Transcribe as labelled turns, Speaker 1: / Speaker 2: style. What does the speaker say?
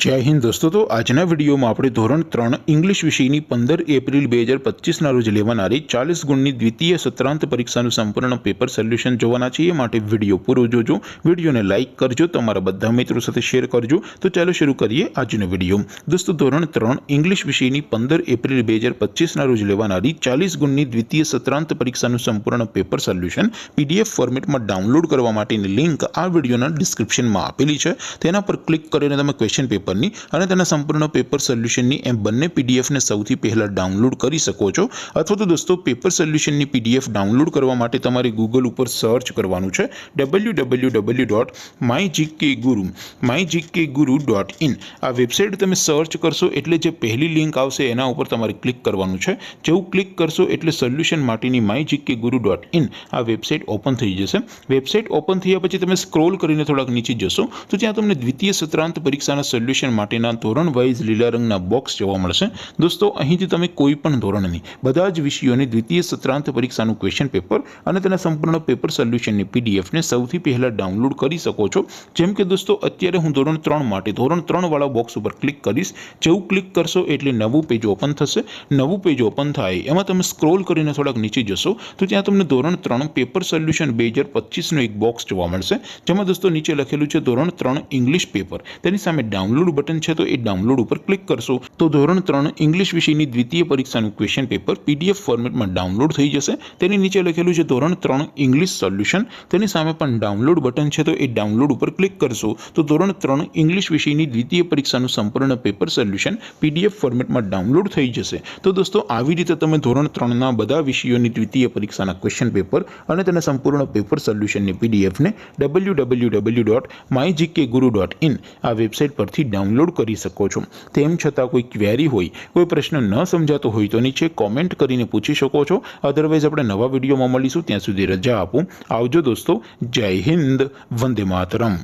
Speaker 1: जय हिंद दोस्तों। तो आजना विडियो में આપણે ધોરણ 3 इंग्लिश વિષયની 15 એપ્રિલ 2025 ના રોજ લેવાનારી 40 ગુણની દ્વિતીય સત્રાંત પરીક્ષાનું સંપૂર્ણ પેપર સોલ્યુશન જોવાના છીએ। માટે વિડિયો પૂરો જોજો, વિડિયોને લાઈક કરજો, તમારા બધા મિત્રો સાથે શેર કરજો। તો ચાલો શરૂ કરીએ આજનો વિડિયો। દોસ્તો ધોરણ 3 इंग्लिश વિષયની 15 એપ્રિલ 2025 ના રોજ લેવાનારી 40 ગુણની દ્વિતીય સત્રાંત પરીક્ષાનું સંપૂર્ણ પેપર સોલ્યુશન પીડીએફ ફોર્મેટમાં ડાઉનલોડ કરવા માટેની લિંક આ વિડિયોના ડિસ્ક્રિપ્શનમાં આપેલી છે। તેના પર ક્લિક કરીને તમે ક્વેશ્ચન પેપર અને તેના સંપૂર્ણ પેપર સોલ્યુશનની એમ બંને પીડીએફ ને સૌથી પહેલા ડાઉનલોડ કરી શકો છો। અથવા તો દોસ્તો પેપર સોલ્યુશનની પીડીએફ ડાઉનલોડ કરવા માટે તમારે ગૂગલ ઉપર સર્ચ કરવાનું છે www.mygkguru.in। આ વેબસાઇટ તમે સર્ચ કરશો એટલે જે પહેલી લિંક આવશે એના ઉપર તમારે ક્લિક કરવાનું છે। જેવું ક્લિક કરશો એટલે સોલ્યુશન માટેની mygkguru.in આ વેબસાઇટ ઓપન થઈ જશે। વેબસાઇટ ઓપન થયા પછી તમે સ્ક્રોલ કરીને થોડાક નીચે જશો તો ત્યાં તમને દ્વિતીય સત્રાંત પરીક્ષાના સોલ્યુશન માટેના ધોરણ વાઇઝ લીલા રંગના બોક્સ જોવા મળશે। દોસ્તો અહીંથી તમે કોઈ પણ ધોરણની બધા જ વિષયોની દ્વિતીય સત્રાંત પરીક્ષાનું ક્વેશ્ચન પેપર અને તેના સંપૂર્ણ પેપર સોલ્યુશનની પીડીએફ ને સૌથી પહેલા ડાઉનલોડ કરી શકો છો। જેમ કે દોસ્તો અત્યારે હું ધોરણ 3 માટે ધોરણ 3 વાળા બોક્સ ઉપર ક્લિક કરીશ। જેવું ક્લિક કરશો એટલે નવું પેજ ઓપન થશે। નવું પેજ ઓપન થાય એમાં તમે સ્ક્રોલ કરીને થોડાક નીચે જશો તો ત્યાં તમને ધોરણ 3 પેપર સોલ્યુશન 2025 નો એક બોક્સ જોવા મળશે। જેમાં દોસ્તો નીચે લખેલું છે ધોરણ 3 ઇંગ્લિશ પેપર। તેની સામે ડાઉનલોડ બટન છે તો એ ડાઉનલોડ ઉપર ક્લિક કરશો તો ધોરણ 3 ઇંગ્લિશ વિષયની દ્વિતીય પરીક્ષાનું ક્વેશ્ચન પેપર પીડીએફ ફોર્મેટમાં ડાઉનલોડ થઈ જશે। તેની નીચે લખેલું છે ધોરણ 3 ઇંગ્લિશ સોલ્યુશન। તેની સામે પણ ડાઉનલોડ બટન છે તો એ ડાઉનલોડ ઉપર ક્લિક કરશો તો ધોરણ 3 ઇંગ્લિશ વિષયની દ્વિતીય પરીક્ષાનું સંપૂર્ણ પેપર સોલ્યુશન પીડીએફ ફોર્મેટમાં ડાઉનલોડ થઈ જશે। તો દોસ્તો આવી રીતે તમે ધોરણ 3 ના બધા વિષયોની દ્વિતીય પરીક્ષાના ક્વેશ્ચન પેપર અને તેના સંપૂર્ણ પેપર સોલ્યુશનની પીડીએફ ને www.mygkguru.in આ વેબસાઇટ પરથી ડાઉનલોડ કરી શકો છો। તેમ છતાં કોઈ ક્વેરી હોય, કોઈ પ્રશ્ન ન સમજાતો હોય તો નીચે કોમેન્ટ કરીને પૂછી શકો છો। અધરવાઇઝ આપણે નવા વિડીયોમાં મળીશું, ત્યાં સુધી રજા આપો। આવજો દોસ્તો। જય હિન્દ, વંદે માતરમ।